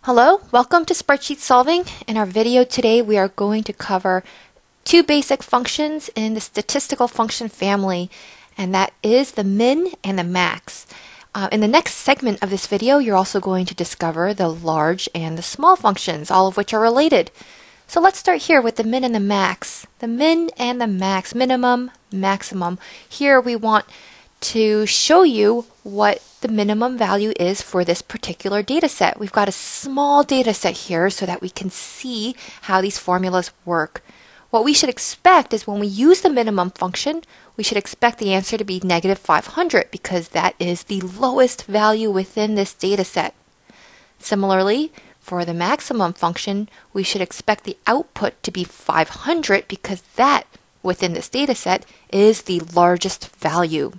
Hello, welcome to Spreadsheet Solving. In our video today, we are going to cover two basic functions in the statistical function family, and that is the min and the max. In the next segment of this video, you're also going to discover the large and the small functions, all of which are related. So let's start here with the min and the max. The min and the max, minimum, maximum. Here we want to show you what the minimum value is for this particular data set. We've got a small data set here so that we can see how these formulas work. What we should expect is when we use the minimum function, we should expect the answer to be negative 500 because that is the lowest value within this data set. Similarly, for the maximum function, we should expect the output to be 500 because that, within this data set, is the largest value.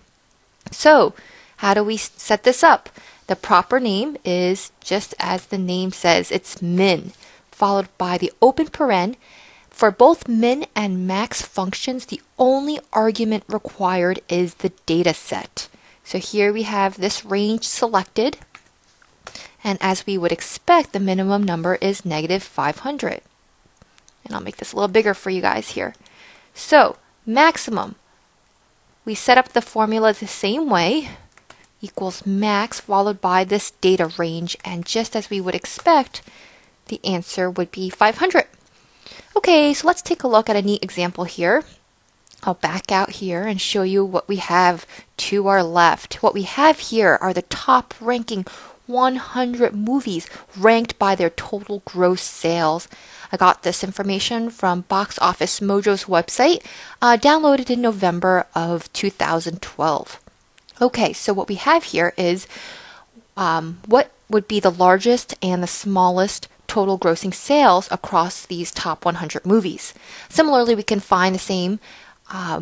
So, how do we set this up? The proper name is just as the name says, it's min, followed by the open paren. For both min and max functions, the only argument required is the data set. So here we have this range selected, and as we would expect, the minimum number is negative 500. And I'll make this a little bigger for you guys here. So, maximum. We set up the formula the same way, equals max followed by this data range, and just as we would expect, the answer would be 500. Okay, so let's take a look at a neat example here. I'll back out here and show you what we have to our left. What we have here are the top ranking 100 movies ranked by their total gross sales. I got this information from Box Office Mojo's website, downloaded in November of 2012. Okay, so what we have here is what would be the largest and the smallest total grossing sales across these top 100 movies. Similarly, we can find the same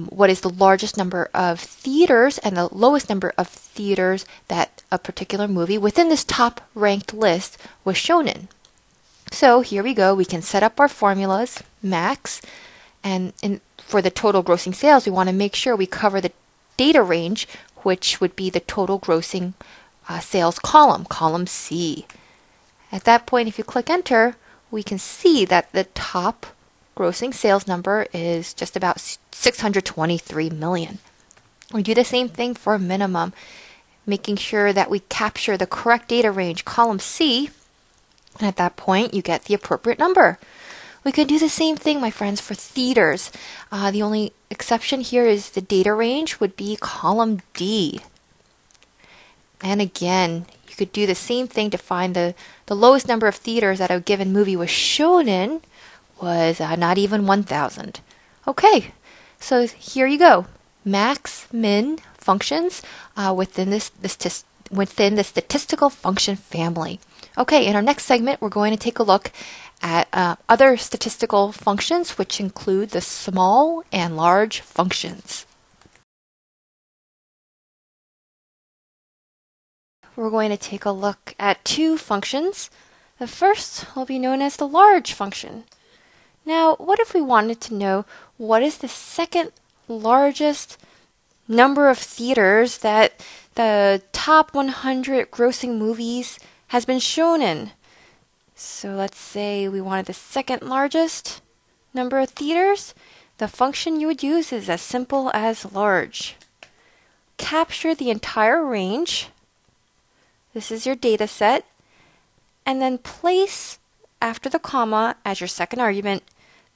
what is the largest number of theaters and the lowest number of theaters that a particular movie within this top ranked list was shown in. So here we go. We can set up our formulas, max, and for the total grossing sales, we want to make sure we cover the data range, which would be the total grossing sales column, column C. At that point, if you click enter, we can see that the top grossing sales number is just about 623 million. We do the same thing for minimum, making sure that we capture the correct data range, column C, and at that point you get the appropriate number. We could do the same thing, my friends, for theaters. The only exception here is the data range would be column D. And again, you could do the same thing to find the lowest number of theaters that a given movie was shown in was not even 1,000. Okay, so here you go. Max, min functions within the statistical function family. Okay, in our next segment, we're going to take a look at other statistical functions, which include the small and large functions. We're going to take a look at two functions. The first will be known as the large function. Now, what if we wanted to know what is the second largest number of theaters that the top 100 grossing movies has been shown in? So let's say we wanted the second largest number of theaters. The function you would use is as simple as large. Capture the entire range. This is your data set. And then place after the comma as your second argument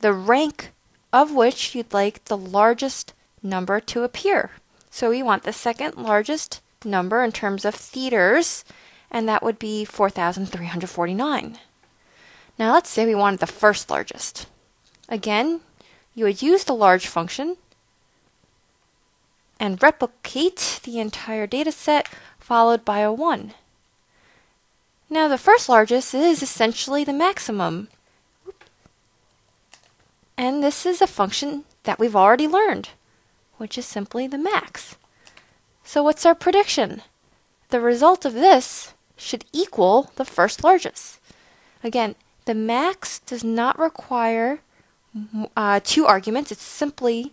the rank of which you'd like the largest number to appear. So we want the second largest number in terms of theaters, and that would be 4,349. Now let's say we wanted the first largest. Again, you would use the large function and replicate the entire data set followed by a 1. Now the first largest is essentially the maximum. And this is a function that we've already learned, which is simply the max. So what's our prediction? The result of this should equal the first largest. Again, the max does not require two arguments. It's simply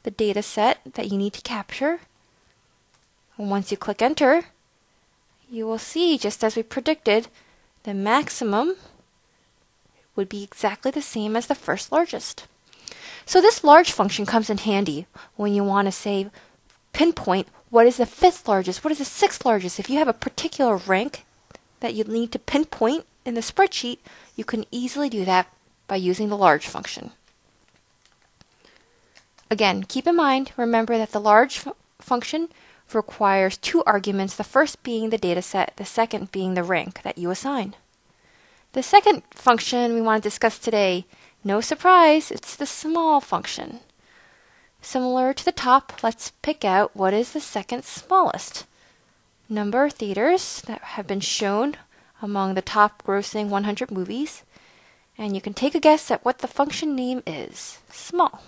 the data set that you need to capture. And once you click enter, you will see, just as we predicted, the maximum would be exactly the same as the first largest. So this large function comes in handy when you want to say pinpoint what is the fifth largest, what is the sixth largest. If you have a particular rank that you need to pinpoint in the spreadsheet, you can easily do that by using the large function. Again, keep in mind, remember that the large function requires two arguments, the first being the data set, the second being the rank that you assign. The second function we want to discuss today, no surprise, it's the small function. Similar to the top, let's pick out what is the second smallest. Number of theaters that have been shown among the top grossing 100 movies, and you can take a guess at what the function name is. Small.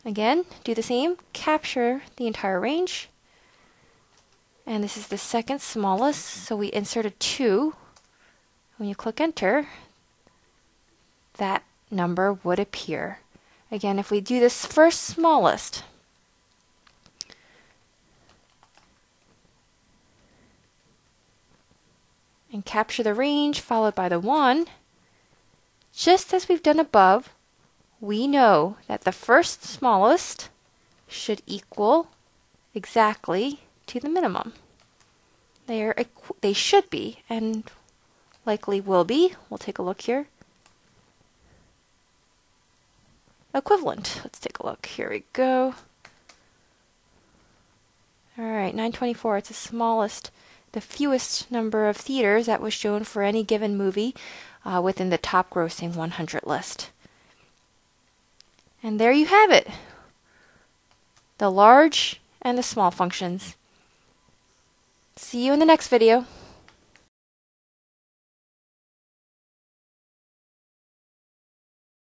Again, do the same, capture the entire range, and this is the second smallest, so we insert a 2. When you click enter, that number would appear. Again, if we do this first smallest, and capture the range followed by the 1, just as we've done above, we know that the first smallest should equal exactly to the minimum. They should be, and likely will be. We'll take a look here. Equivalent. Let's take a look. Here we go. All right, 924. It's the smallest, the fewest number of theaters that was shown for any given movie within the top grossing 100 list. And there you have it. The large and the small functions. See you in the next video.